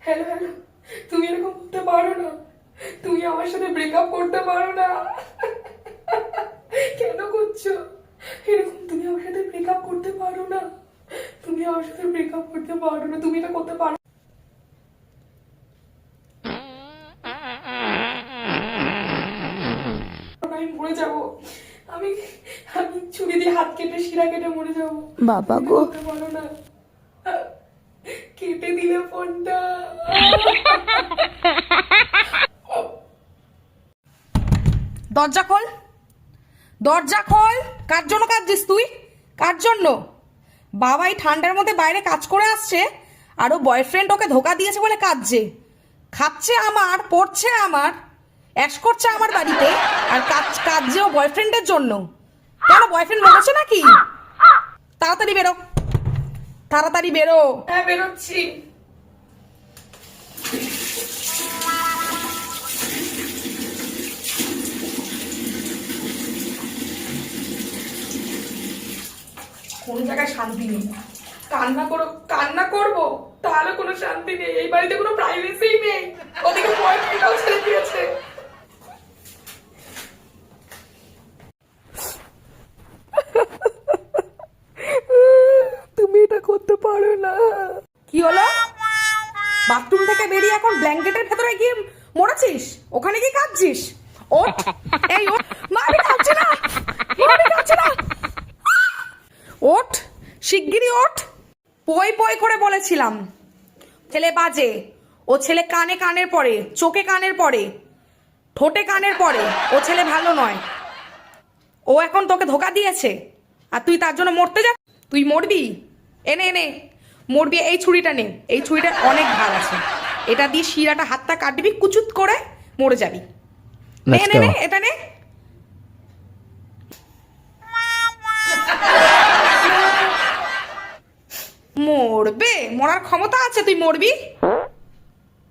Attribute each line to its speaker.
Speaker 1: Hello hello, তুমি এরকম করতে পারো না। তুমি আমার সাথে ব্রেকআপ করতে পারো না। কেন করছো এরকম? তুমি আমার সাথে ব্রেকআপ করতে পারো না। তুমি আমার সাথে ব্রেকআপ করতে পারো না। তুমি এটা করতে পারো। আমি মরে যাবো। আমি আমি ছুরি দিয়ে হাত কেটে শিরা কেটে মরে যাবো।
Speaker 2: বাবা গো,
Speaker 1: করতে পারো না। কেটে দিলে ফোনটা।
Speaker 2: দরজা খোল, দরজা খোল। কার জন্য কাঁদছিস তুই? কার জন্য? বাবা এই ঠান্ডার মধ্যে বাইরে কাজ করে আসছে, আর ও বয়ফ্রেন্ড ওকে ধোকা দিয়েছে বলে কাঁদছে। খাচ্ছে আমার, পড়ছে আমার, অ্যাশ করছে আমার বাড়িতে, আর কাঁদছে ও বয়ফ্রেন্ডের জন্য। কেন, বয়ফ্রেন্ড মরেছে নাকি? তাড়াতাড়ি বেরো, তাড়াতাড়ি বেরো।
Speaker 1: হ্যাঁ, বেরোচ্ছি। কোন জায়গায় শান্তি নেই। কান্না করবো তাহলে কোনো শান্তি নেই। এই বাড়িতে কোনো প্রাইভেসি নেই। ওদিকে বয়ফ্রেন্ডও ছেড়ে দিয়েছে। তুমি এটা করতে পারো না।
Speaker 2: কি হলো? বাথরুম থেকে বেরিয়ে এখন ব্ল্যাঙ্কেটের ভেতরে গিয়ে মরেছিস? ওখানে গিয়ে কাঁদছিস? ওঠ, এই ওঠ। মা, আমি কাঁদছি না, মা, আমি কাঁদছি না। ওঠ, শিগগিরই ওঠ। পই পই করে বলেছিলাম, ছেলে বাজে। ও ছেলে কানে কানের পরে, চোখে কানের পরে, ঠোঁটে কানের পরে। ও ছেলে ভালো নয়। ও এখন তোকে ধোকা দিয়েছে, আর তুই তার জন্য মরতে যা। তুই মরবি? এনে এনে মরবি। এই ছুরিটা নে, এই ছুরিটার অনেক ধার আছে। এটা দিয়ে শিরাটা, হাতটা কাটবি, কুচুত করে মরে যাবি। নে নে নে, এটা নে। মরবে? মরার ক্ষমতা আছে, তুই মরবি।